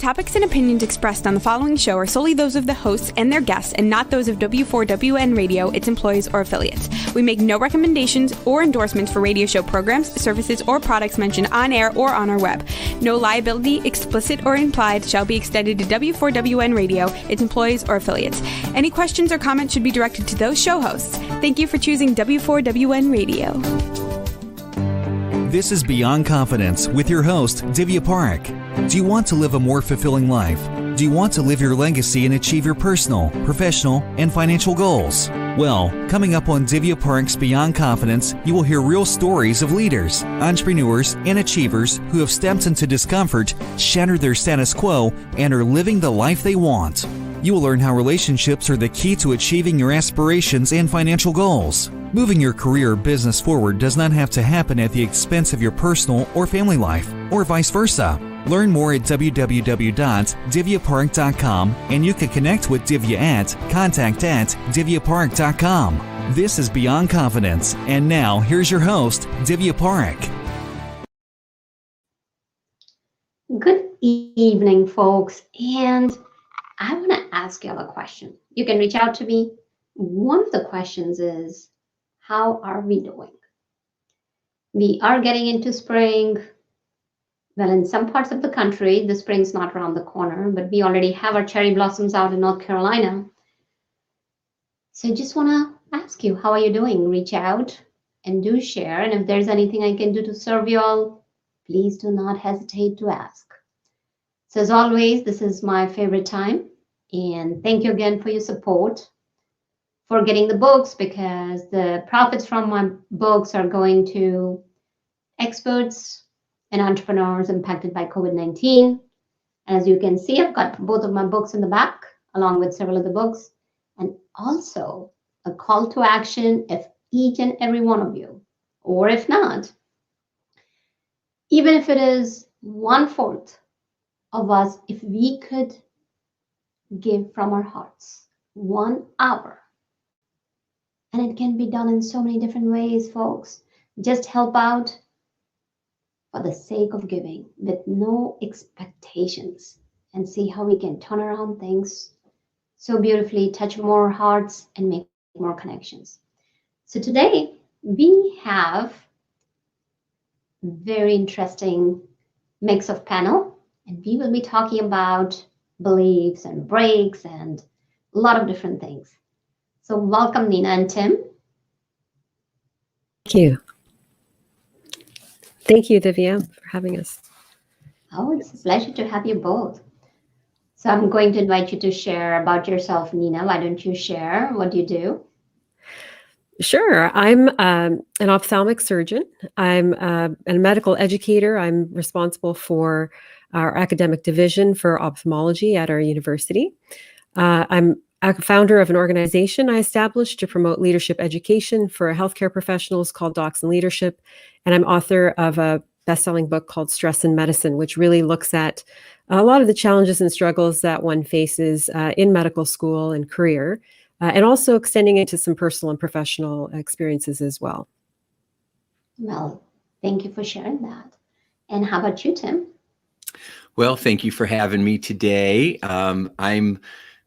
topics and opinions expressed on the following show are solely those of the hosts and their guests and not those of W4WN Radio, its employees, or affiliates. We make no recommendations or endorsements for radio show programs, services, or products mentioned on air or on our web. No liability, explicit or implied, shall be extended to W4WN Radio, its employees, or affiliates. Any questions or comments should be directed to those show hosts. Thank you for choosing W4WN Radio. This is Beyond Confidence with your host, Divya Parekh. Do you want to live a more fulfilling life? Do you want to live your legacy and achieve your personal, professional, and financial goals? Well, coming up on Divya Parekh's Beyond Confidence, you will hear real stories of leaders, entrepreneurs, and achievers who have stepped into discomfort, shattered their status quo, and are living the life they want. You will learn how relationships are the key to achieving your aspirations and financial goals. Moving your career or business forward does not have to happen at the expense of your personal or family life, or vice versa. Learn more at www.divyaparekh.com, and you can connect with Divya at contact@divyaparekh.com. This is Beyond Confidence, and now here's your host, Divya Parekh. Good evening, folks, and I want to ask you all a question. You can reach out to me. One of the questions is, how are we doing? We are getting into spring. Well, in some parts of the country, the spring's not around the corner, but we already have our cherry blossoms out in North Carolina. So I just want to ask you, how are you doing? Reach out and do share. And if there's anything I can do to serve you all, please do not hesitate to ask. So as always, this is my favorite time. And thank you again for your support, for getting the books, because the profits from my books are going to experts and entrepreneurs impacted by COVID-19. As you can see, I've got both of my books in the back, along with several other books, and also a call to action if each and every one of you, or if not, even if it is 1/4 of us, if we could give from our hearts 1 hour. And it can be done in so many different ways, folks. Just help out for the sake of giving with no expectations, and see how we can turn around things so beautifully, touch more hearts, and make more connections. So today we have a very interesting mix of panel, and we will be talking about beliefs and breaks and a lot of different things. So welcome, Nina and Tim. Thank you. Thank you, Divya, for having us. Oh, it's a pleasure to have you both. So I'm going to invite you to share about yourself, Nina. Why don't you share what you do? Sure. I'm an ophthalmic surgeon. I'm a medical educator. I'm responsible for our academic division for ophthalmology at our university. I'm a founder of an organization I established to promote leadership education for healthcare professionals called Docs in Leadership. And I'm author of a best-selling book called Stress in Medicine, which really looks at a lot of the challenges and struggles that one faces in medical school and career, and also extending into some personal and professional experiences as well. Well, thank you for sharing that. And how about you, Tim? Well, thank you for having me today. I'm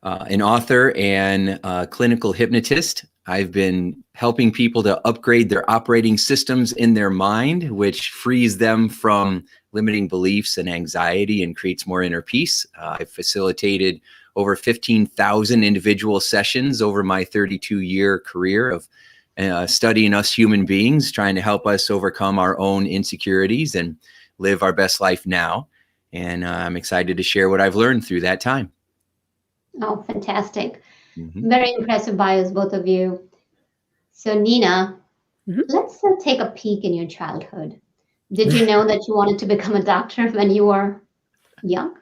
an author and a clinical hypnotist. I've been helping people to upgrade their operating systems in their mind, which frees them from limiting beliefs and anxiety and creates more inner peace. I've facilitated over 15,000 individual sessions over my 32-year career of studying us human beings, trying to help us overcome our own insecurities and live our best life now. And I'm excited to share what I've learned through that time. Oh, fantastic. Very impressive bios, both of you. So Nina, let's take a peek in your childhood. Did you know that you wanted to become a doctor when you were young?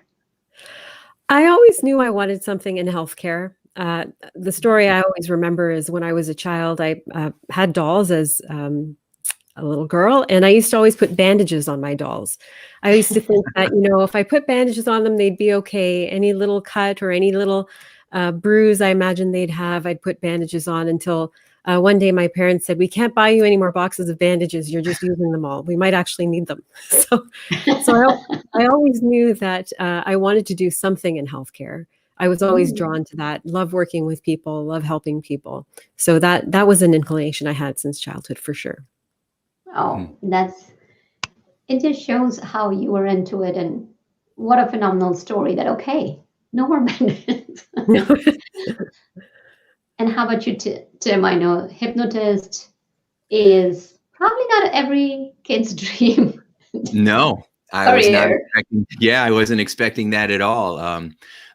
I always knew I wanted something in healthcare. The story I always remember is when I was a child, I had dolls as a little girl, and I used to always put bandages on my dolls. I used to think that, if I put bandages on them, they'd be okay. Any little cut or any little bruise I imagine they'd have, I'd put bandages on until one day my parents said, "We can't buy you any more boxes of bandages. You're just using them all. We might actually need them." So I always knew that I wanted to do something in healthcare. I was always drawn to that. Love working with people. Love helping people. So that was an inclination I had since childhood, for sure. Oh, it just shows how you were into it, and what a phenomenal story that, okay, no more bandits. And how about you, Tim? I know hypnotist is probably not every kid's dream. No, I was not Career. expecting. Yeah, I wasn't expecting that at all.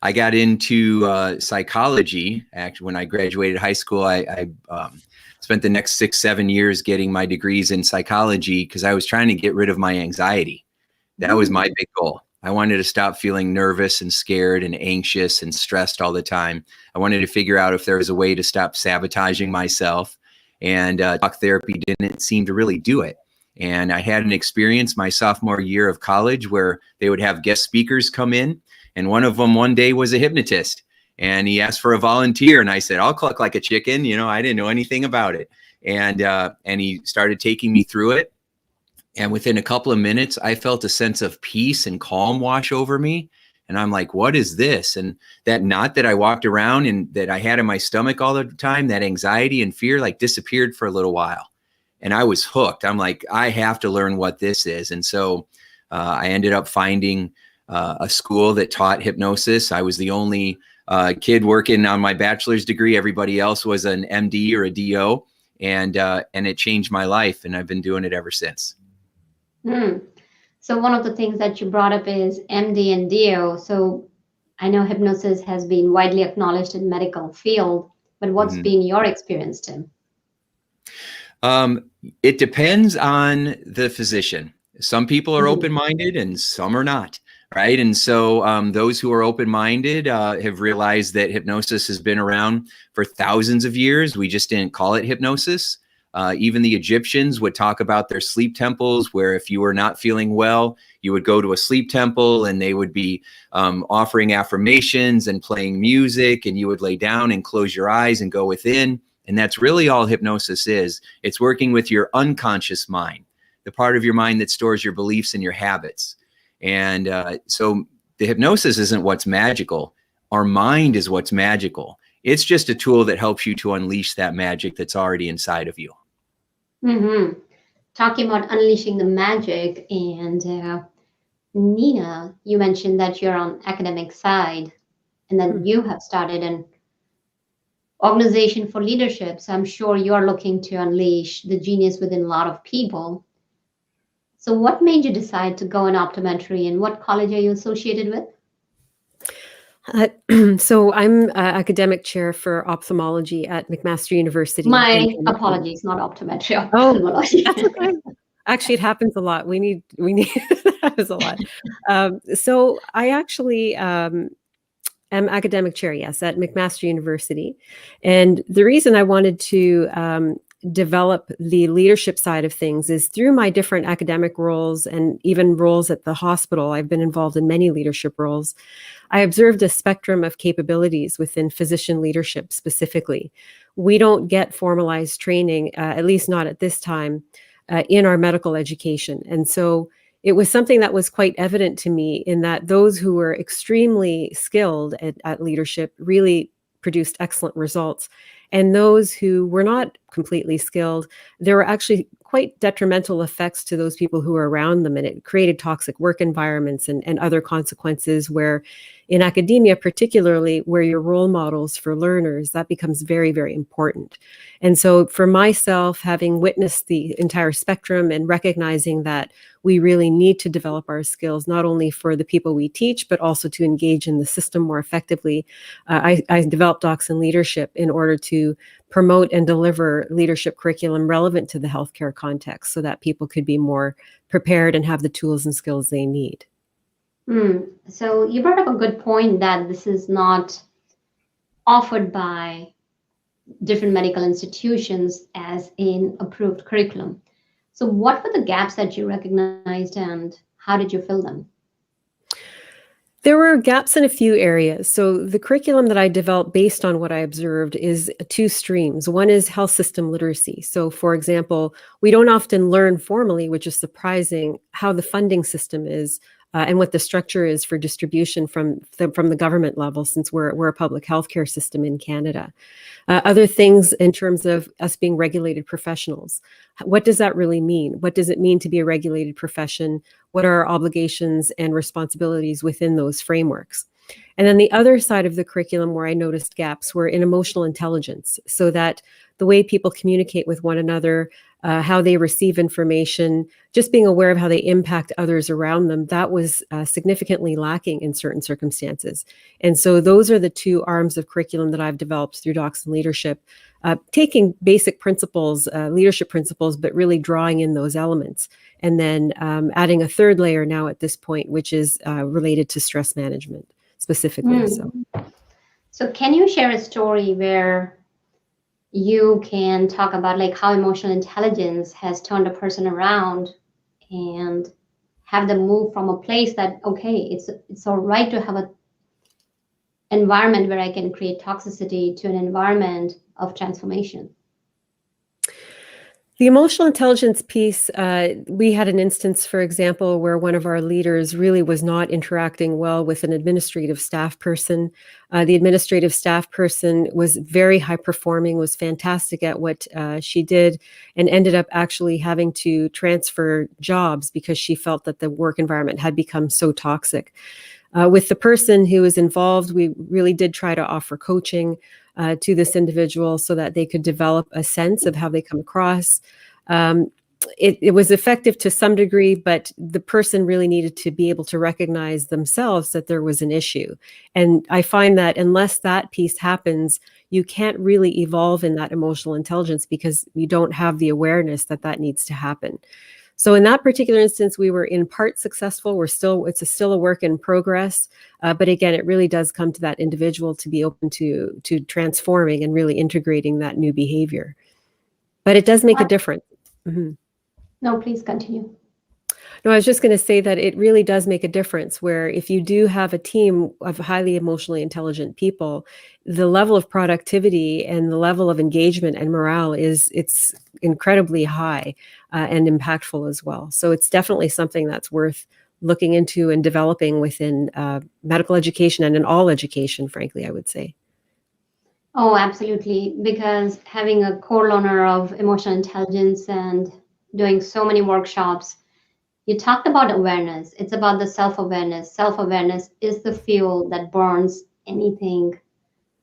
I got into psychology actually when I graduated high school. I spent the next 6-7 years getting my degrees in psychology because I was trying to get rid of my anxiety. That was my big goal. I wanted to stop feeling nervous and scared and anxious and stressed all the time. I wanted to figure out if there was a way to stop sabotaging myself, and talk therapy didn't seem to really do it. And I had an experience my sophomore year of college where they would have guest speakers come in, and one of them one day was a hypnotist, and he asked for a volunteer, and I said, "I'll cluck like a chicken." I didn't know anything about it. And he started taking me through it. And within a couple of minutes, I felt a sense of peace and calm wash over me. And I'm like, what is this? And that knot that I walked around and that I had in my stomach all the time, that anxiety and fear, like disappeared for a little while. And I was hooked. I'm like, I have to learn what this is. And so I ended up finding a school that taught hypnosis. I was the only kid working on my bachelor's degree. Everybody else was an MD or a DO. And it changed my life. And I've been doing it ever since. So one of the things that you brought up is MD and DO. So I know hypnosis has been widely acknowledged in medical field, but what's been your experience, Tim? It depends on the physician. Some people are open-minded and some are not, right? And so those who are open-minded have realized that hypnosis has been around for thousands of years. We just didn't call it hypnosis. Even the Egyptians would talk about their sleep temples, where if you were not feeling well, you would go to a sleep temple and they would be offering affirmations and playing music, and you would lay down and close your eyes and go within. And that's really all hypnosis is. It's working with your unconscious mind, the part of your mind that stores your beliefs and your habits. And so the hypnosis isn't what's magical. Our mind is what's magical. It's just a tool that helps you to unleash that magic that's already inside of you. Talking about unleashing the magic, and Nina, you mentioned that you're on academic side and that you have started an organization for leadership. So I'm sure you're looking to unleash the genius within a lot of people. So what made you decide to go in optometry, and what college are you associated with? So I'm academic chair for ophthalmology at McMaster University. My apologies, not optometry. Oh, Ophthalmology. that's okay. Actually, it happens a lot. We need that happens a lot. So I actually am academic chair, yes, at McMaster University. And the reason I wanted to develop the leadership side of things is through my different academic roles and even roles at the hospital. I've been involved in many leadership roles. I observed a spectrum of capabilities within physician leadership specifically. We don't get formalized training, at least not at this time, in our medical education. And so it was something that was quite evident to me in that those who were extremely skilled at leadership really produced excellent results. And those who were not completely skilled, there were actually quite detrimental effects to those people who were around them. And it created toxic work environments and other consequences where in academia, particularly where you're role models for learners, that becomes very, very important. And so for myself, having witnessed the entire spectrum and recognizing that we really need to develop our skills, not only for the people we teach, but also to engage in the system more effectively, I developed Docs in Leadership in order to promote and deliver leadership curriculum relevant to the healthcare context so that people could be more prepared and have the tools and skills they need. So you brought up a good point that this is not offered by different medical institutions as in approved curriculum. So what were the gaps that you recognized and how did you fill them? There were gaps in a few areas. So the curriculum that I developed based on what I observed is two streams. One is health system literacy. So for example, we don't often learn formally, which is surprising, how the funding system is and what the structure is for distribution from the government level, since we're a public healthcare system in Canada. Other things in terms of us being regulated professionals. What does that really mean? What does it mean to be a regulated profession? What are our obligations and responsibilities within those frameworks? And then the other side of the curriculum where I noticed gaps were in emotional intelligence, so that the way people communicate with one another, how they receive information, just being aware of how they impact others around them, that was significantly lacking in certain circumstances. And so those are the two arms of curriculum that I've developed through Docs and Leadership, taking basic principles, leadership principles, but really drawing in those elements. And then adding a third layer now at this point, which is related to stress management specifically. So can you share a story where you can talk about like how emotional intelligence has turned a person around and have them move from a place that, okay, it's all right to have an environment where I can create toxicity to an environment of transformation? The emotional intelligence piece, we had an instance, for example, where one of our leaders really was not interacting well with an administrative staff person. The administrative staff person was very high performing, was fantastic at what she did, and ended up actually having to transfer jobs because she felt that the work environment had become so toxic. With the person who was involved, we really did try to offer coaching to this individual so that they could develop a sense of how they come across. It was effective to some degree, but the person really needed to be able to recognize themselves that there was an issue. And I find that unless that piece happens, you can't really evolve in that emotional intelligence because you don't have the awareness that that needs to happen. So in that particular instance, we were in part successful. It's still a work in progress. But again, it really does come to that individual to be open to transforming and really integrating that new behavior. But it does make a difference. Mm-hmm. No, please continue. No, I was just going to say that it really does make a difference where if you do have a team of highly emotionally intelligent people, the level of productivity and the level of engagement and morale it's incredibly high and impactful as well. So it's definitely something that's worth looking into and developing within medical education and in all education, frankly, I would say. Oh, absolutely. Because having a core learner of emotional intelligence and doing so many workshops, you talked about awareness. It's about the self-awareness. Self-awareness is the fuel that burns anything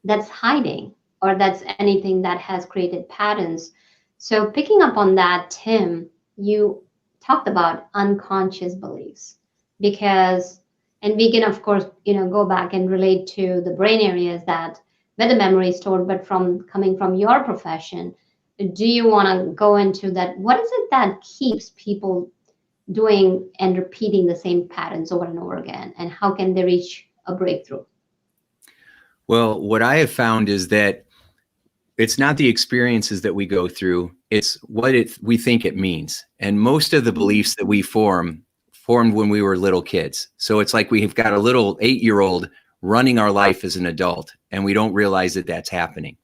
that's hiding or that's anything that has created patterns. So picking up on that, Tim, you talked about unconscious beliefs because, and we can of course, go back and relate to the brain areas that where the memory is stored, but coming from your profession, do you want to go into that? What is it that keeps people doing and repeating the same patterns over and over again, and how can they reach a breakthrough? Well, what I have found is that it's not the experiences that we go through, it's what we think it means. And most of the beliefs that we formed when we were little kids. So it's like we've got a little 8-year-old running our life as an adult, and we don't realize that that's happening.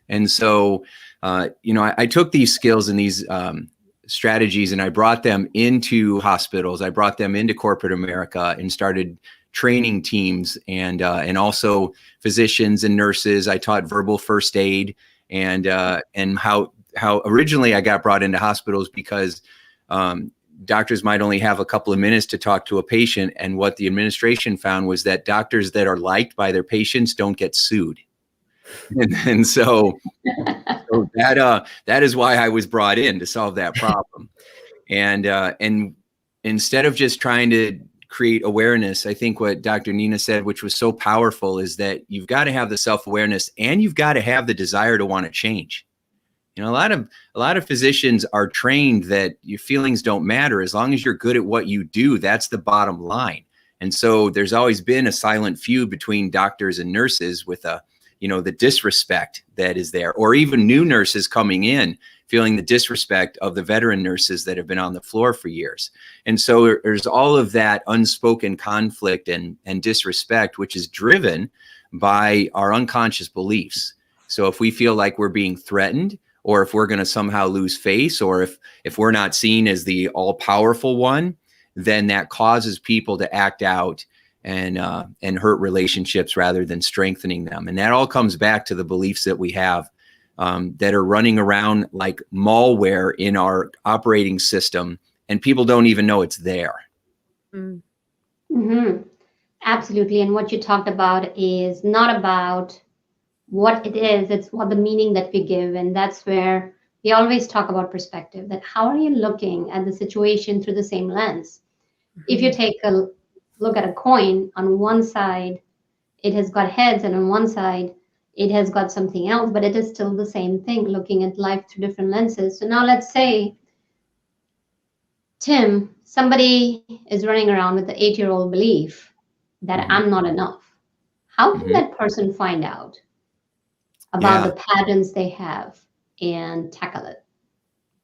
And so, I took these skills and these strategies and I brought them into hospitals. I brought them into corporate America and started training teams and also physicians and nurses. I taught verbal first aid and how originally I got brought into hospitals because doctors might only have a couple of minutes to talk to a patient. And what the administration found was that doctors that are liked by their patients don't get sued. And so that is why I was brought in, to solve that problem. And instead of just trying to create awareness, I think what Dr. Nina said, which was so powerful, is that you've got to have the self-awareness and you've got to have the desire to want to change. A lot of physicians are trained that your feelings don't matter as long as you're good at what you do. That's the bottom line. And so there's always been a silent feud between doctors and nurses with the disrespect that is there, or even new nurses coming in feeling the disrespect of the veteran nurses that have been on the floor for years. And so there's all of that unspoken conflict and disrespect, which is driven by our unconscious beliefs. So if we feel like we're being threatened, or if we're going to somehow lose face, or if we're not seen as the all-powerful one, then that causes people to act out and hurt relationships rather than strengthening them. And that all comes back to the beliefs that we have that are running around like malware in our operating system, and people don't even know it's there. Mm-hmm. Absolutely. And what you talked about is not about what it is, it's what the meaning that we give. And that's where we always talk about perspective, that how are you looking at the situation through the same lens? If you take a look at a coin, on one side, it has got heads, and on one side, it has got something else, but it is still the same thing, looking at life through different lenses. So now let's say, Tim, somebody is running around with the 8-year-old belief that I'm not enough. How can that person find out about the patterns they have and tackle it?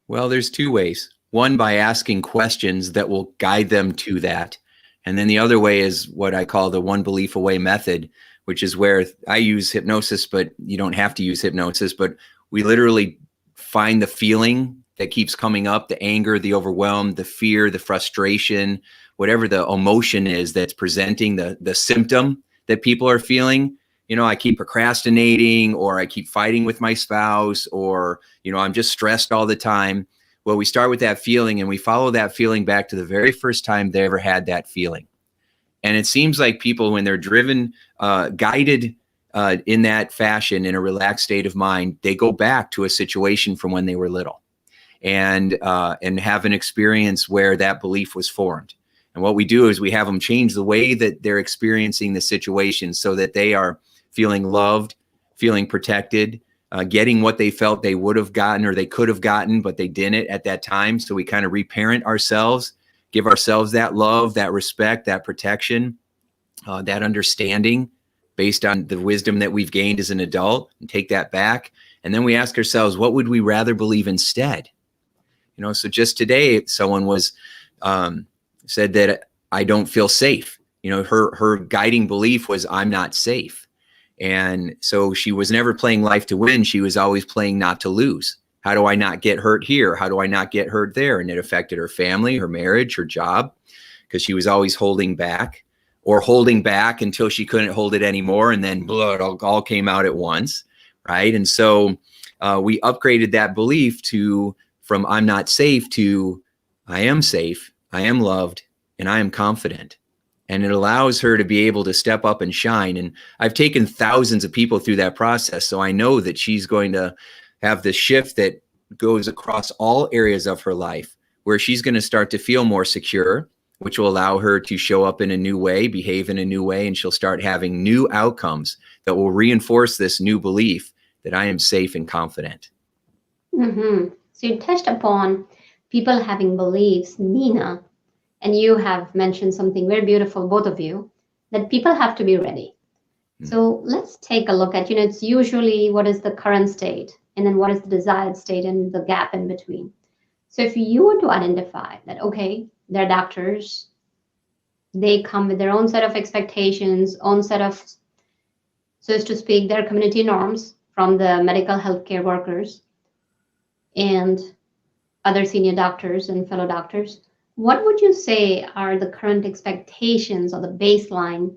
Well, there's two ways. One, by asking questions that will guide them to that. And then the other way is what I call the one belief away method, which is where I use hypnosis, but you don't have to use hypnosis, but we literally find the feeling that keeps coming up, the anger, the overwhelm, the fear, the frustration, whatever the emotion is that's presenting the symptom that people are feeling. You know, I keep procrastinating, or I keep fighting with my spouse, or, you know, I'm just stressed all the time. Well, we start with that feeling and we follow that feeling back to the very first time they ever had that feeling. And it seems like people, when they're driven, guided in that fashion, in a relaxed state of mind, they go back to a situation from when they were little and have an experience where that belief was formed. And what we do is we have them change the way that they're experiencing the situation so that they are feeling loved, feeling protected, getting what they felt they would have gotten or they could have gotten, but they didn't at that time. So we kind of reparent ourselves, give ourselves that love, that respect, that protection, that understanding based on the wisdom that we've gained as an adult, and take that back. And then we ask ourselves, what would we rather believe instead? You know, so just today, someone was said that I don't feel safe. You know, her guiding belief was I'm not safe. And so she was never playing life to win. She was always playing not to lose. How do I not get hurt here? How do I not get hurt there? And it affected her family, her marriage, her job, because she was always holding back until she couldn't hold it anymore. And then blah, it all came out at once, right? And so we upgraded that belief from I'm not safe to I am safe, I am loved, and I am confident. And it allows her to be able to step up and shine. And I've taken thousands of people through that process. So I know that she's going to have the shift that goes across all areas of her life, where she's going to start to feel more secure, which will allow her to show up in a new way, behave in a new way, and she'll start having new outcomes that will reinforce this new belief that I am safe and confident. Mm-hmm. So you touched upon people having beliefs, Nina, and you have mentioned something very beautiful, both of you, that people have to be ready. So let's take a look at, it's usually what is the current state, and then what is the desired state and the gap in between. So if you were to identify that, okay, they're doctors, they come with their own set of expectations, own set of, so as to speak, their community norms from the medical healthcare workers and other senior doctors and fellow doctors, what would you say are the current expectations or the baseline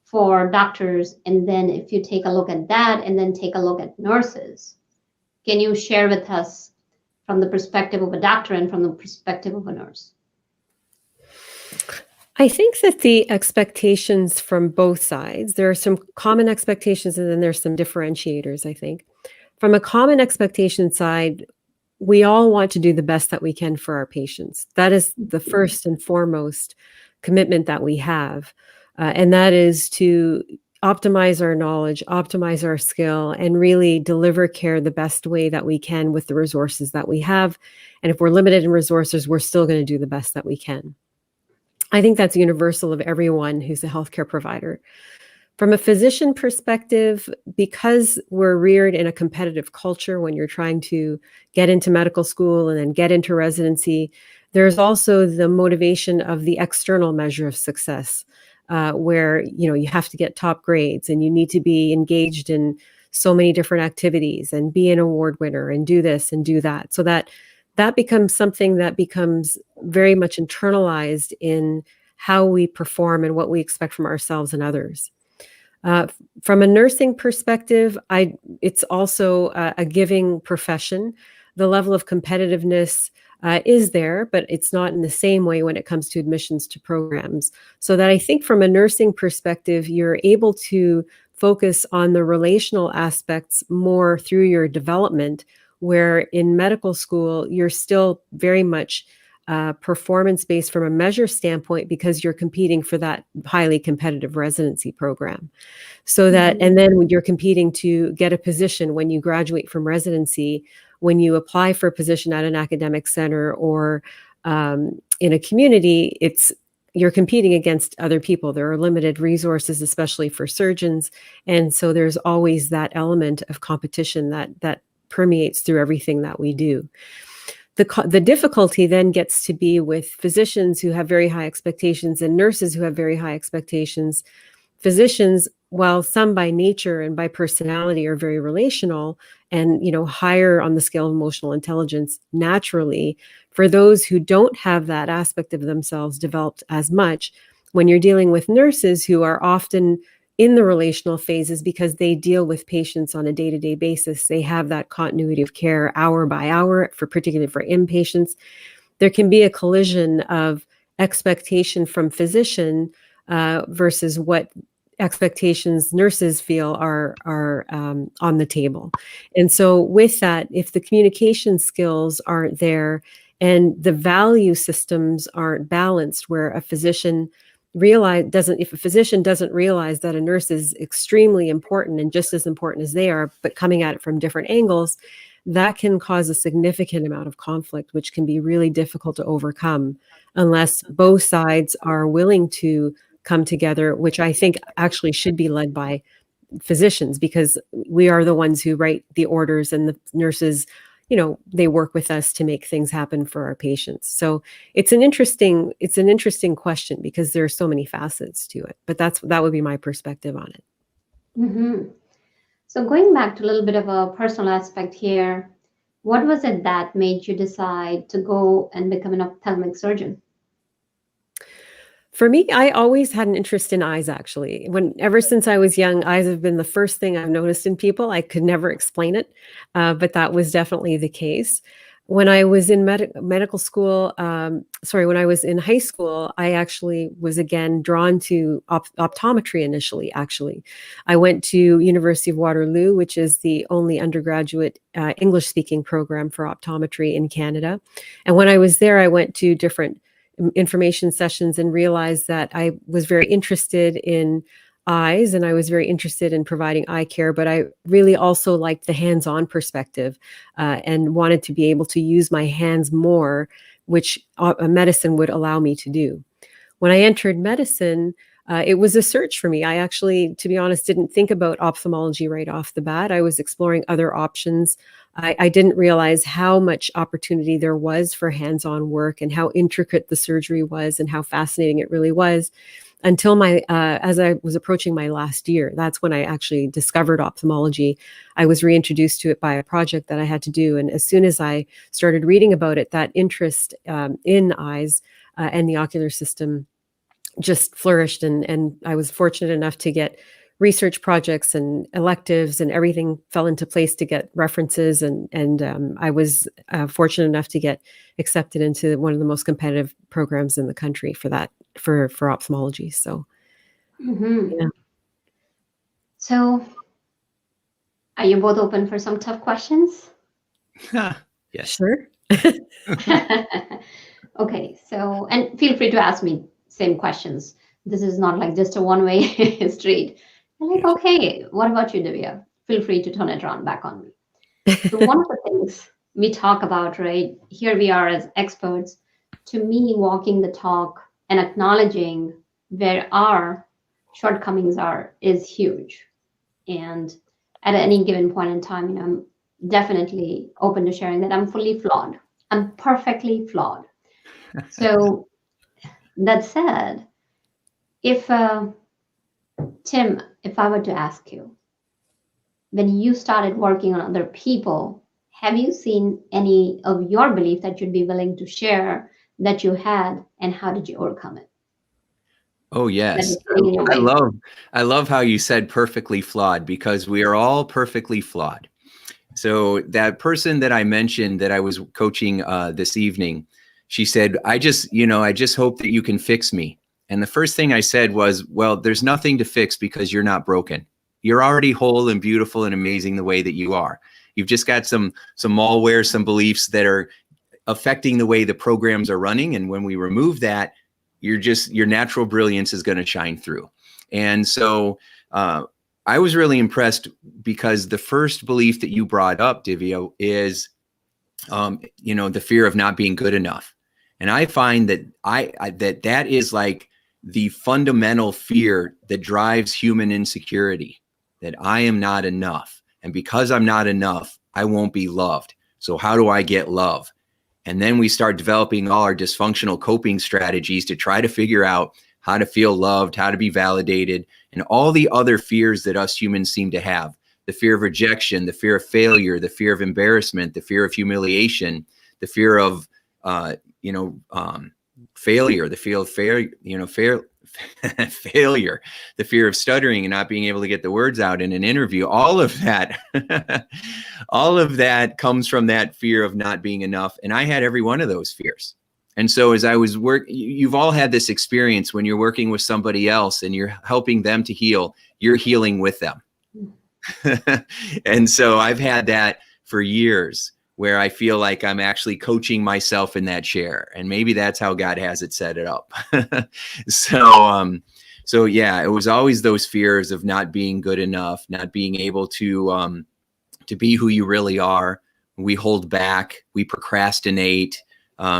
for doctors? And then if you take a look at that and then take a look at nurses, can you share with us from the perspective of a doctor and from the perspective of a nurse? I think that the expectations from both sides, there are some common expectations and then there's some differentiators, I think. From a common expectation side, we all want to do the best that we can for our patients. That is the first and foremost commitment that we have. And that is to optimize our knowledge, optimize our skill, and really deliver care the best way that we can with the resources that we have. And if we're limited in resources, we're still going to do the best that we can. I think that's universal of everyone who's a healthcare provider. From a physician perspective, because we're reared in a competitive culture when you're trying to get into medical school and then get into residency, there's also the motivation of the external measure of success, where you have to get top grades and you need to be engaged in so many different activities and be an award winner and do this and do that. So that becomes something that becomes very much internalized in how we perform and what we expect from ourselves and others. From a nursing perspective, it's also a giving profession. The level of competitiveness is there, but it's not in the same way when it comes to admissions to programs. So that I think from a nursing perspective, you're able to focus on the relational aspects more through your development, where in medical school, you're still very much performance-based from a measure standpoint because you're competing for that highly competitive residency program. So that, and then when you're competing to get a position when you graduate from residency, when you apply for a position at an academic center or in a community, you're competing against other people. There are limited resources, especially for surgeons. And so there's always that element of competition that permeates through everything that we do. The difficulty then gets to be with physicians who have very high expectations and nurses who have very high expectations. Physicians, while some by nature and by personality are very relational and higher on the scale of emotional intelligence naturally, for those who don't have that aspect of themselves developed as much, when you're dealing with nurses who are often in the relational phases because they deal with patients on a day-to-day basis, they have that continuity of care hour by hour, particularly for inpatients, there can be a collision of expectation from physician versus what expectations nurses feel are on the table. And so with that, if the communication skills aren't there and the value systems aren't balanced, where a physician if a physician doesn't realize that a nurse is extremely important and just as important as they are, but coming at it from different angles, that can cause a significant amount of conflict, which can be really difficult to overcome unless both sides are willing to come together, which I think actually should be led by physicians, because we are the ones who write the orders, and the nurses, they work with us to make things happen for our patients. So it's an interesting question because there are so many facets to it, but that would be my perspective on it. Mm-hmm. So going back to a little bit of a personal aspect here, what was it that made you decide to go and become an ophthalmic surgeon? For me, I always had an interest in eyes, actually. Ever since I was young, eyes have been the first thing I've noticed in people. I could never explain it, but that was definitely the case. When I was in medical school, when I was in high school, I actually was again drawn to optometry initially, actually. I went to University of Waterloo, which is the only undergraduate English-speaking program for optometry in Canada. And when I was there, I went to different information sessions and realized that I was very interested in eyes and I was very interested in providing eye care, but I really also liked the hands-on perspective and wanted to be able to use my hands more, which medicine would allow me to do. When I entered medicine, it was a search for me. I actually, to be honest, didn't think about ophthalmology right off the bat. I was exploring other options. I didn't realize how much opportunity there was for hands-on work and how intricate the surgery was and how fascinating it really was until as I was approaching my last year. That's when I actually discovered ophthalmology. I was reintroduced to it by a project that I had to do. And as soon as I started reading about it, that interest in eyes and the ocular system just flourished. And I was fortunate enough to get research projects and electives, and everything fell into place to get references. And I was fortunate enough to get accepted into one of the most competitive programs in the country for ophthalmology. So, yeah. So, are you both open for some tough questions? Yes. Sure. Okay. So, and feel free to ask me same questions. This is not like just a one-way street. I'm like, okay, what about you, Divya? Feel free to turn it around back on me. So one of the things we talk about, right, here we are as experts, to me, walking the talk and acknowledging where our shortcomings is huge. And at any given point in time, I'm definitely open to sharing that I'm fully flawed. I'm perfectly flawed. So that said, if Tim, if I were to ask you, when you started working on other people, have you seen any of your belief that you'd be willing to share that you had, and how did you overcome it? Oh, yes. I love how you said perfectly flawed, because we are all perfectly flawed. So that person that I mentioned that I was coaching this evening, she said, I just hope that you can fix me. And the first thing I said was, well, there's nothing to fix because you're not broken. You're already whole and beautiful and amazing the way that you are. You've just got some malware, some beliefs that are affecting the way the programs are running. And when we remove that, your natural brilliance is going to shine through. And so I was really impressed, because the first belief that you brought up, Divya, is the fear of not being good enough. And I find that that is like the fundamental fear that drives human insecurity, that I am not enough. And because I'm not enough, I won't be loved. So how do I get love? And then we start developing all our dysfunctional coping strategies to try to figure out how to feel loved, how to be validated, and all the other fears that us humans seem to have. The fear of rejection, the fear of failure, the fear of embarrassment, the fear of humiliation, the fear of, failure, the fear of failure, the fear of stuttering and not being able to get the words out in an interview. All of that, all of that comes from that fear of not being enough. And I had every one of those fears. And so as I was you've all had this experience when you're working with somebody else and you're helping them to heal, you're healing with them. And so I've had that for years, where I feel like I'm actually coaching myself in that chair. And maybe that's how God has it set it up. So yeah, it was always those fears of not being good enough, not being able to be who you really are. We hold back, we procrastinate,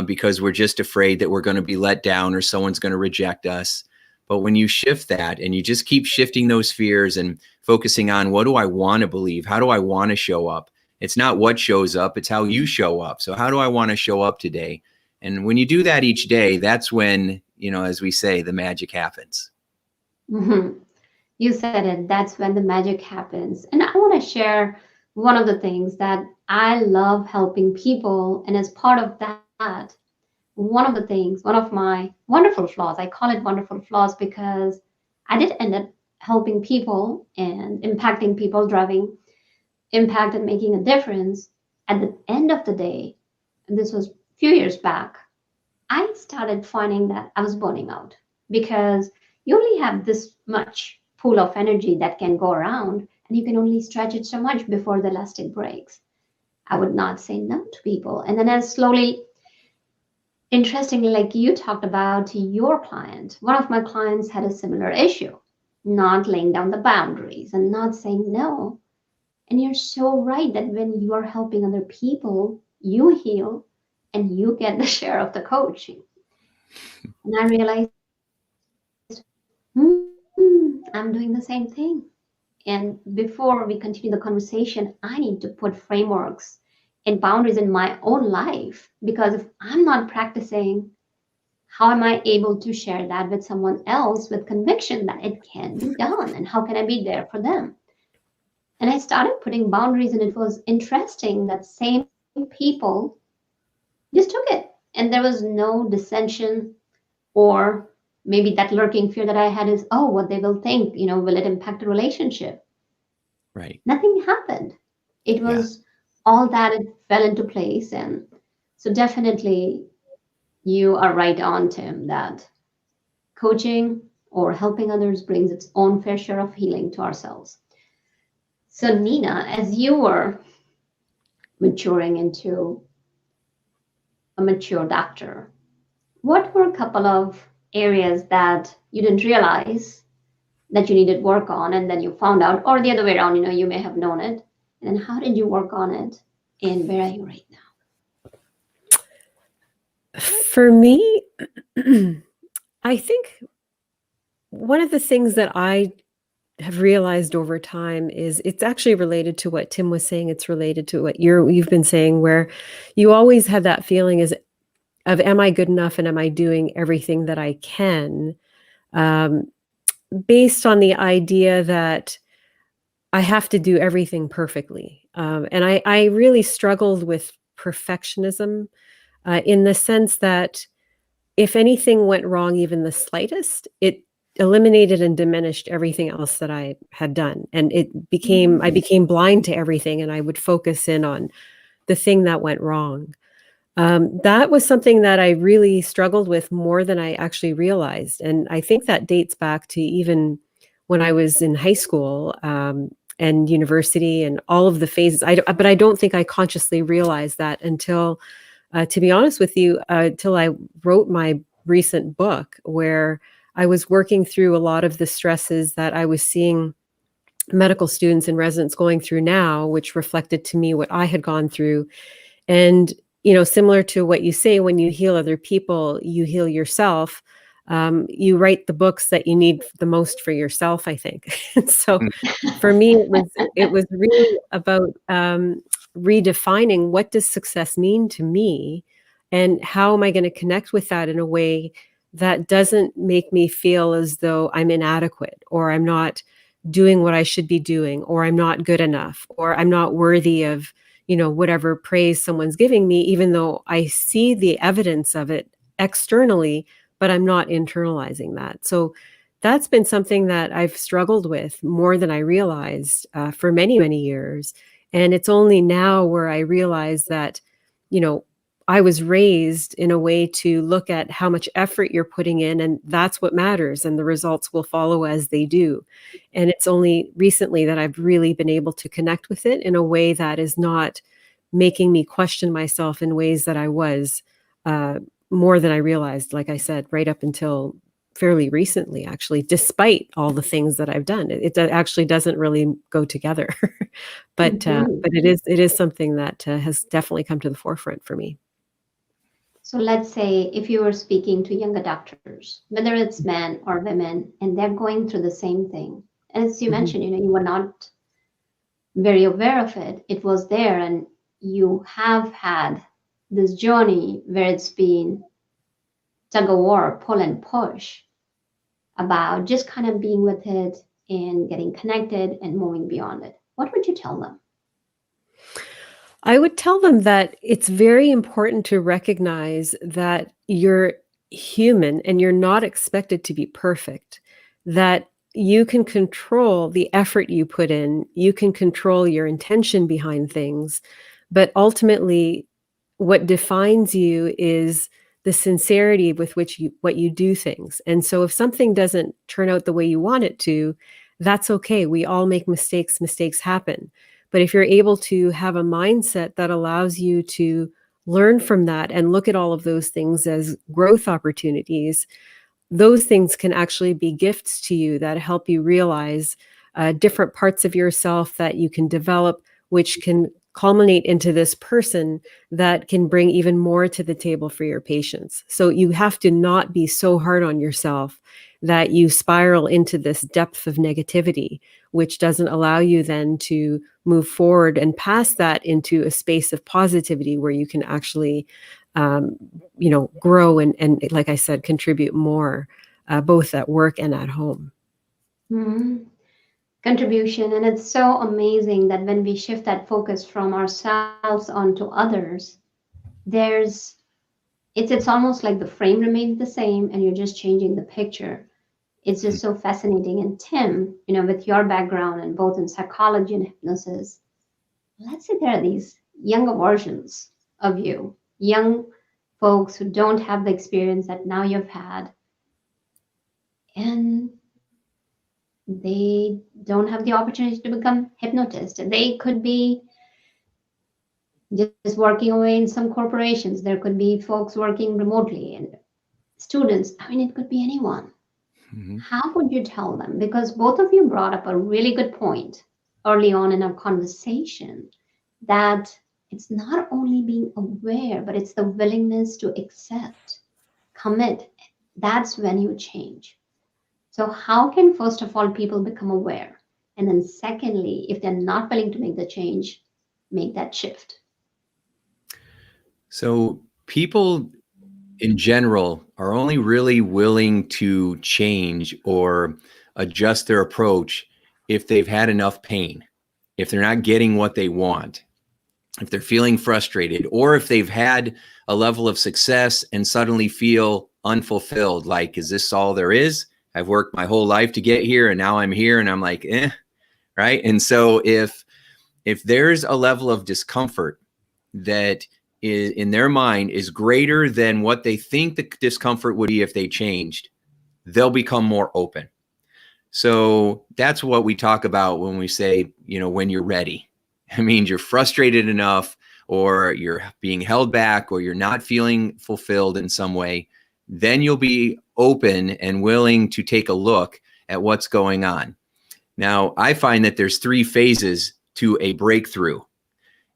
because we're just afraid that we're going to be let down or someone's going to reject us. But when you shift that and you just keep shifting those fears and focusing on, what do I want to believe? How do I want to show up? It's not what shows up, it's how you show up. So how do I want to show up today? And when you do that each day, that's when, as we say, the magic happens. Mm-hmm. You said it. That's when the magic happens. And I want to share one of the things that I love helping people. And as part of that, one of my wonderful flaws, I call it wonderful flaws because I did end up helping people and impacting people, driving impact and making a difference. At the end of the day, and this was a few years back, I started finding that I was burning out, because you only have this much pool of energy that can go around, and you can only stretch it so much before the elastic breaks. I would not say no to people. And then as slowly, interestingly, like you talked about your client, one of my clients had a similar issue, not laying down the boundaries and not saying no. And you're so right that when you are helping other people, you heal and you get the share of the coaching. And I realized, I'm doing the same thing. And before we continue the conversation, I need to put frameworks and boundaries in my own life, because if I'm not practicing, how am I able to share that with someone else with conviction that it can be done? And how can I be there for them? And I started putting boundaries, and it was interesting that same people just took it. And there was no dissension, or maybe that lurking fear that I had is, oh, what they will think, will it impact the relationship? Right. Nothing happened. It was all that, it fell into place. And so definitely you are right on, Tim, that coaching or helping others brings its own fair share of healing to ourselves. So Nina, as you were maturing into a mature doctor, what were a couple of areas that you didn't realize that you needed work on, and then you found out, or the other way around, you may have known it, and then how did you work on it, and where are you right now? For me, I think one of the things that I have realized over time is it's actually related to what Tim was saying. It's related to what you've been saying, where you always have that feeling of am I good enough and am I doing everything that I can, um, based on the idea that I have to do everything perfectly. And I really struggled with perfectionism, in the sense that if anything went wrong, even the slightest, it eliminated and diminished everything else that I had done. And I became blind to everything, and I would focus in on the thing that went wrong. That was something that I really struggled with more than I actually realized. And I think that dates back to even when I was in high school, and university and all of the phases. But I don't think I consciously realized that until, to be honest with you, till I wrote my recent book, where I was working through a lot of the stresses that I was seeing medical students and residents going through now, which reflected to me what I had gone through. And, similar to what you say, when you heal other people, you heal yourself. You write the books that you need the most for yourself, I think. So for me, it was really about redefining what does success mean to me, and how am I going to connect with that in a way that doesn't make me feel as though I'm inadequate, or I'm not doing what I should be doing, or I'm not good enough, or I'm not worthy of, whatever praise someone's giving me, even though I see the evidence of it externally, but I'm not internalizing that. So that's been something that I've struggled with more than I realized, for many, many years. And it's only now where I realize that, I was raised in a way to look at how much effort you're putting in, and that's what matters, and the results will follow as they do. And it's only recently that I've really been able to connect with it in a way that is not making me question myself in ways that I was, more than I realized, like I said, right up until fairly recently, actually, despite all the things that I've done. It actually doesn't really go together. But it is something that has definitely come to the forefront for me. So let's say if you were speaking to younger doctors, whether it's men or women, and they're going through the same thing. As you mentioned, you were not very aware of it. It was there, and you have had this journey where it's been tug of war, pull and push, about just kind of being with it and getting connected and moving beyond it. What would you tell them? I would tell them that it's very important to recognize that you're human and you're not expected to be perfect, that you can control the effort you put in, you can control your intention behind things, but ultimately, what defines you is the sincerity with which what you do things. And so if something doesn't turn out the way you want it to, that's okay. We all make mistakes. Mistakes happen. But if you're able to have a mindset that allows you to learn from that and look at all of those things as growth opportunities, those things can actually be gifts to you that help you realize different parts of yourself that you can develop, which can culminate into this person that can bring even more to the table for your patients. So you have to not be so hard on yourself that you spiral into this depth of negativity, which doesn't allow you then to move forward and pass that into a space of positivity where you can actually, grow and, like I said, contribute more, both at work and at home. Mm-hmm. Contribution. And it's so amazing that when we shift that focus from ourselves onto others, it's almost like the frame remains the same and you're just changing the picture. It's just so fascinating. And Tim, with your background and both in psychology and hypnosis, let's say there are these younger versions of you, young folks who don't have the experience that now you've had, and they don't have the opportunity to become hypnotists. They could be just working away in some corporations. There could be folks working remotely and students. I mean, it could be anyone. Mm-hmm. How would you tell them? Because both of you brought up a really good point early on in our conversation, that it's not only being aware, but it's the willingness to accept, commit. That's when you change. So how can, first of all, people become aware? And then secondly, if they're not willing to make the change, make that shift. So people in general are only really willing to change or adjust their approach if they've had enough pain, if they're not getting what they want, if they're feeling frustrated, or if they've had a level of success and suddenly feel unfulfilled. Like, is this all there is? I've worked my whole life to get here and now I'm here and I'm like, right? And so if there's a level of discomfort that is in their mind is greater than what they think the discomfort would be if they changed, they'll become more open. So that's what we talk about when we say, when you're ready. It means you're frustrated enough, or you're being held back, or you're not feeling fulfilled in some way. Then you'll be open and willing to take a look at what's going on. Now, I find that there's 3 phases to a breakthrough.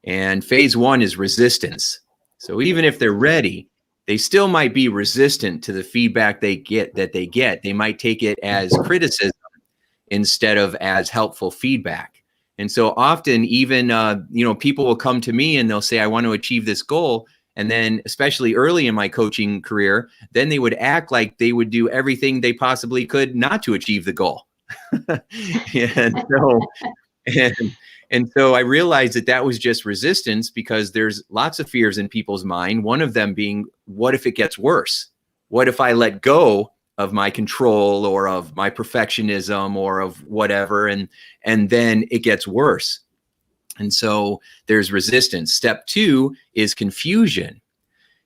And phase 1 is resistance. So even if they're ready, they still might be resistant to the feedback they get. They might take it as criticism instead of as helpful feedback. And so often even, people will come to me and they'll say, I want to achieve this goal. And then especially early in my coaching career, then they would act like they would do everything they possibly could not to achieve the goal. And so I realized that was just resistance, because there's lots of fears in people's mind. One of them being, what if it gets worse? What if I let go of my control or of my perfectionism or of whatever, and then it gets worse? And so there's resistance. Step 2 is confusion.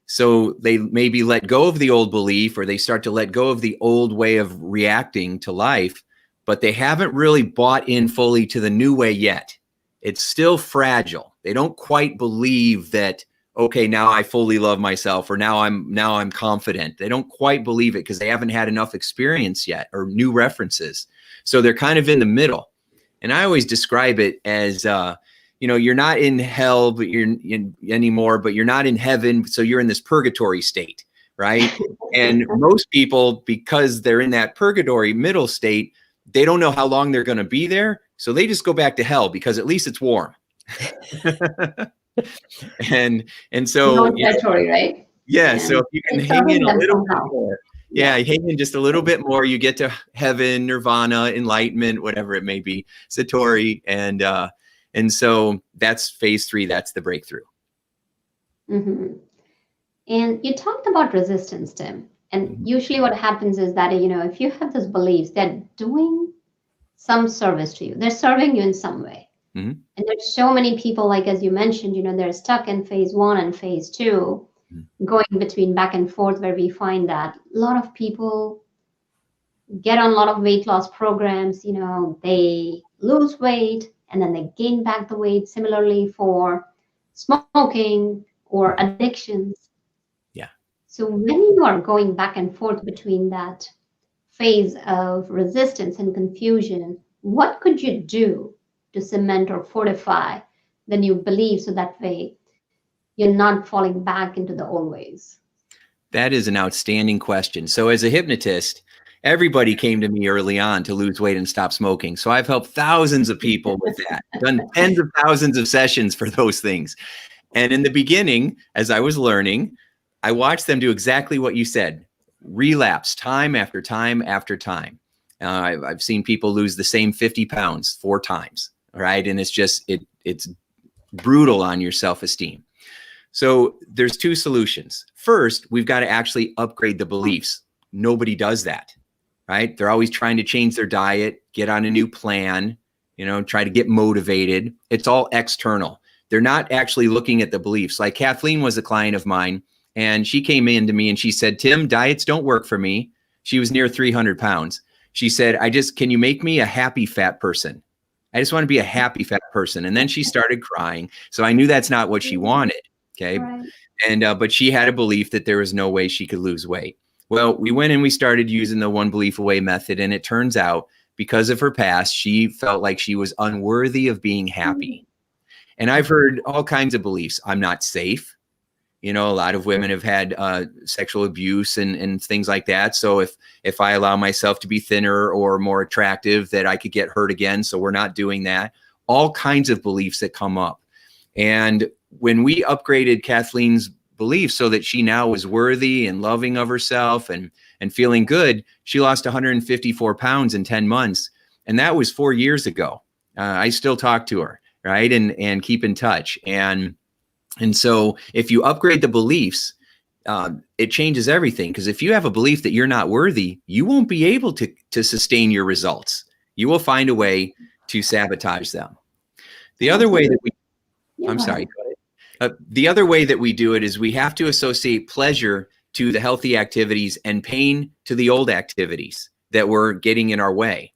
So they maybe let go of the old belief, or they start to let go of the old way of reacting to life, but they haven't really bought in fully to the new way yet. It's still fragile. They don't quite believe that, okay, now I fully love myself, or now I'm confident. They don't quite believe it because they haven't had enough experience yet or new references. So they're kind of in the middle. And I always describe it as, you're not in hell, but anymore, but you're not in heaven. So you're in this purgatory state, right? And most people, because they're in that purgatory middle state, they don't know how long they're going to be there. So they just go back to hell because at least it's warm. and so, purgatory, right? Yeah. So if you can hang in a little bit more, hang in just a little bit more, you get to heaven, nirvana, enlightenment, whatever it may be, satori. And so that's phase 3. That's the breakthrough. Mm-hmm. And you talked about resistance, Tim. And usually what happens is that, if you have those beliefs, they're doing some service to you. They're serving you in some way. Mm-hmm. And there's so many people, like, as you mentioned, they're stuck in phase 1 and phase 2, going between back and forth, where we find that a lot of people get on a lot of weight loss programs. They lose weight and then they gain back the weight. Similarly for smoking or addictions. Yeah. So when you are going back and forth between that phase of resistance and confusion, what could you do to cement or fortify the new belief, so that way you're not falling back into the old ways? That is an outstanding question. So as a hypnotist, everybody came to me early on to lose weight and stop smoking. So I've helped thousands of people with that, done tens of thousands of sessions for those things. And in the beginning, as I was learning, I watched them do exactly what you said, relapse time after time after time. I've seen people lose the same 50 pounds 4 times, right? And it's just, it's brutal on your self-esteem. So there's 2 solutions. First, we've got to actually upgrade the beliefs. Nobody does that, right? They're always trying to change their diet, get on a new plan, try to get motivated. It's all external. They're not actually looking at the beliefs. Like Kathleen was a client of mine, and she came in to me and she said, Tim, diets don't work for me. She was near 300 pounds. She said, can you make me a happy fat person? I just want to be a happy fat person. And then she started crying. So I knew that's not what she wanted. Okay. Right. And, but she had a belief that there was no way she could lose weight. Well, we went and we started using the 1 belief away method. And it turns out, because of her past, she felt like she was unworthy of being happy. And I've heard all kinds of beliefs. I'm not safe. You know, a lot of women have had sexual abuse and things like that. So if I allow myself to be thinner or more attractive, that I could get hurt again. So we're not doing that. All kinds of beliefs that come up. And when we upgraded Kathleen's beliefs so that she now was worthy and loving of herself and feeling good, she lost 154 pounds in 10 months. And that was 4 years ago. I still talk to her, right? And keep in touch. And so if you upgrade the beliefs, it changes everything. Because if you have a belief that you're not worthy, you won't be able to sustain your results. You will find a way to sabotage them. The other way that the other way that we do it is we have to associate pleasure to the healthy activities and pain to the old activities that were getting in our way.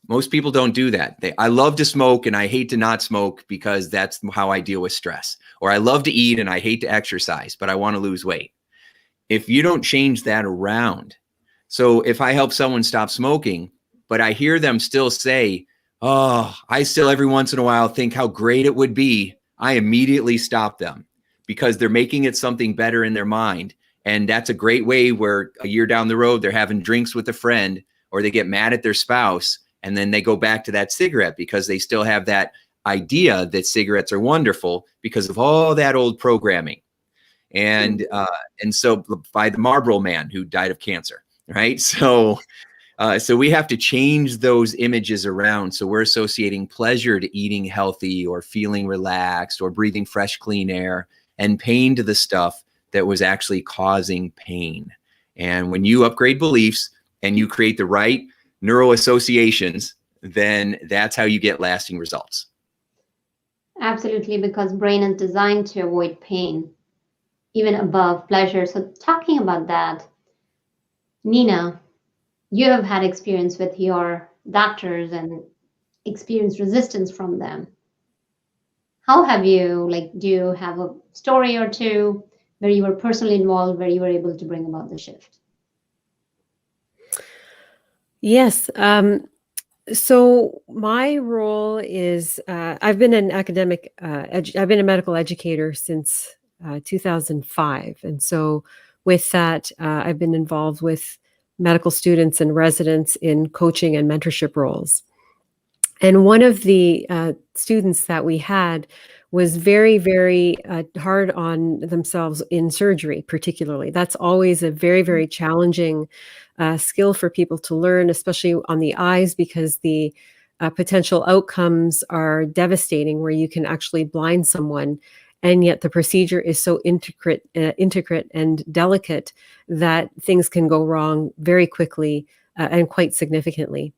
Most people don't do that. I love to smoke and I hate to not smoke because that's how I deal with stress. Or I love to eat and I hate to exercise, but I want to lose weight. If you don't change that around, so if I help someone stop smoking, but I hear them still say, oh, I still every once in a while think how great it would be, I immediately stop them because they're making it something better in their mind. And that's a great way where a year down the road, they're having drinks with a friend or they get mad at their spouse. And then they go back to that cigarette because they still have that idea that cigarettes are wonderful because of all that old programming. And so by the Marlboro Man who died of cancer, right? So we have to change those images around. So we're associating pleasure to eating healthy or feeling relaxed or breathing fresh, clean air, and pain to the stuff that was actually causing pain. And when you upgrade beliefs and you create the right neural associations, then that's how you get lasting results. Absolutely, because brain is designed to avoid pain, even above pleasure. So talking about that, Nina, you have had experience with your doctors and experienced resistance from them. How have you, do you have a story or two where you were personally involved, where you were able to bring about the shift? Yes. So my role is, I've been an academic, I've been a medical educator since 2005. And so with that, I've been involved with medical students and residents in coaching and mentorship roles. And one of the students that we had was very, very hard on themselves in surgery, particularly. That's always a very, very challenging skill for people to learn, especially on the eyes, because the potential outcomes are devastating, where you can actually blind someone. And yet the procedure is so intricate and delicate that things can go wrong very quickly and quite significantly.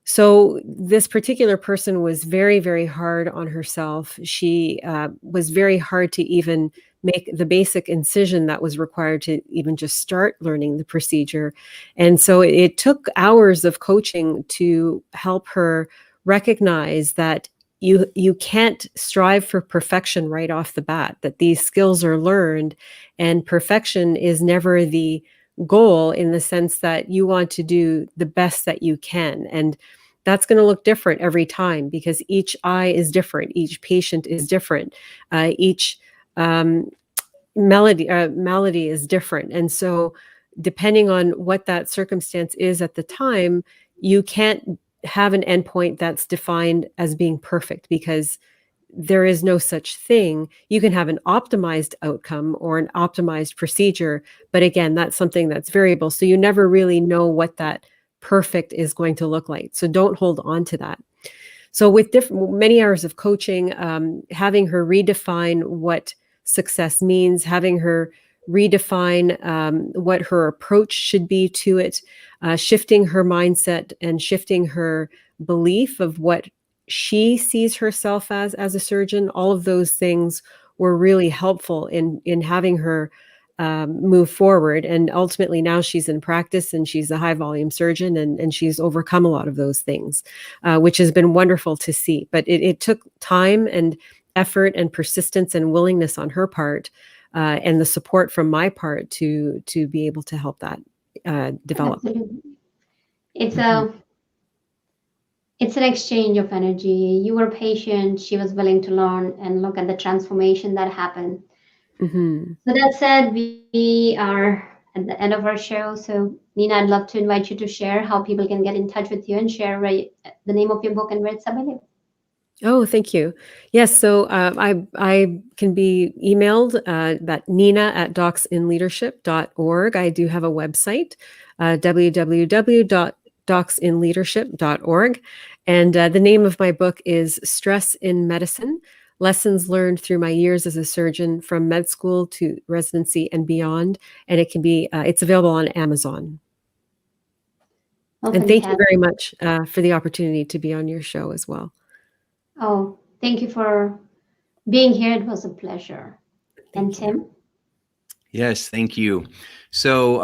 So this particular person was very, very hard on herself. She was very hard to even make the basic incision that was required to even just start learning the procedure. And so it took hours of coaching to help her recognize that you can't strive for perfection right off the bat, that these skills are learned, and perfection is never the goal, in the sense that you want to do the best that you can. And that's going to look different every time, because each eye is different. Each patient is different. Each malady is different. And so depending on what that circumstance is at the time, you can't have an endpoint that's defined as being perfect, because there is no such thing. You can have an optimized outcome or an optimized procedure, but again, that's something that's variable. So you never really know what that perfect is going to look like. So don't hold on to that. So with many hours of coaching, having her redefine what success means, having her redefine what her approach should be to it, shifting her mindset and shifting her belief of what she sees herself as a surgeon, all of those things were really helpful in having her move forward. And ultimately now she's in practice and she's a high volume surgeon, and she's overcome a lot of those things, which has been wonderful to see. But it took time and effort and persistence and willingness on her part, and the support from my part to be able to help that develop. Absolutely. It's an exchange of energy. You were patient, she was willing to learn, and look at the transformation that happened. Mm-hmm. So that said, we are at the end of our show. So Nina, I'd love to invite you to share how people can get in touch with you and share the name of your book and where it's available. Oh, thank you. Yes, so I can be emailed at nina@docsinleadership.org. I do have a website, www.docsinleadership.org. And the name of my book is Stress in Medicine, Lessons Learned Through My Years as a Surgeon from Med School to Residency and Beyond. And it can be, it's available on Amazon. Oh, and thank you fantastic. very much for the opportunity to be on your show as well. Oh, thank you for being here. It was a pleasure. And Tim? Yes, thank you. So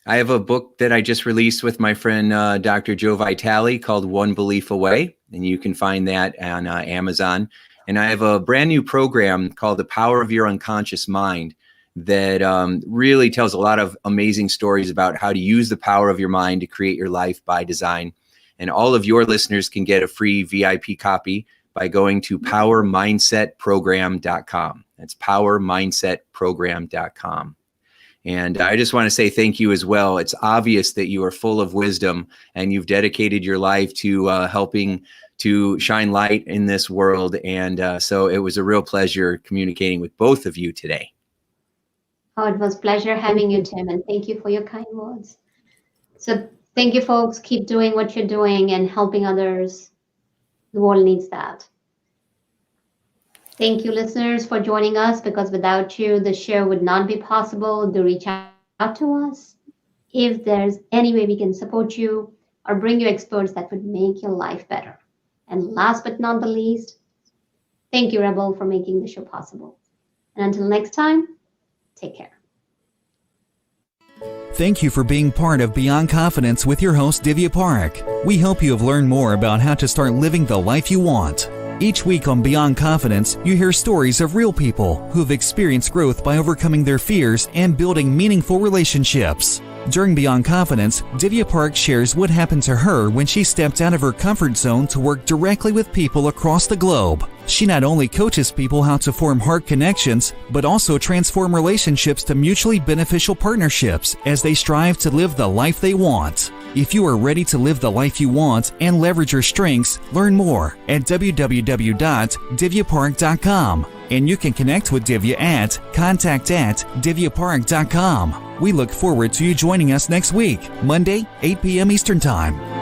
I have a book that I just released with my friend Dr. Joe Vitale called One Belief Away, and you can find that on Amazon. And I have a brand new program called The Power of Your Unconscious Mind that really tells a lot of amazing stories about how to use the power of your mind to create your life by design. And all of your listeners can get a free VIP copy by going to powermindsetprogram.com. That's powermindsetprogram.com. And I just want to say thank you as well. It's obvious that you are full of wisdom and you've dedicated your life to helping to shine light in this world. And so it was a real pleasure communicating with both of you today. Oh, it was a pleasure having you, Tim, and thank you for your kind words. So thank you, folks. Keep doing what you're doing and helping others. The world needs that. Thank you, listeners, for joining us, because without you, the show would not be possible. Do reach out to us if there's any way we can support you or bring you experts that would make your life better. And last but not the least, thank you, Rebel, for making the show possible. And until next time, take care. Thank you for being part of Beyond Confidence with your host, Divya Parekh. We hope you have learned more about how to start living the life you want. Each week on Beyond Confidence, you hear stories of real people who've experienced growth by overcoming their fears and building meaningful relationships. During Beyond Confidence, Divya Parekh shares what happened to her when she stepped out of her comfort zone to work directly with people across the globe. She not only coaches people how to form heart connections, but also transform relationships to mutually beneficial partnerships as they strive to live the life they want. If you are ready to live the life you want and leverage your strengths, learn more at www.divyaparekh.com. And you can connect with Divya at contact@divyaparekh.com. We look forward to you joining us next week, Monday, 8 p.m. Eastern Time.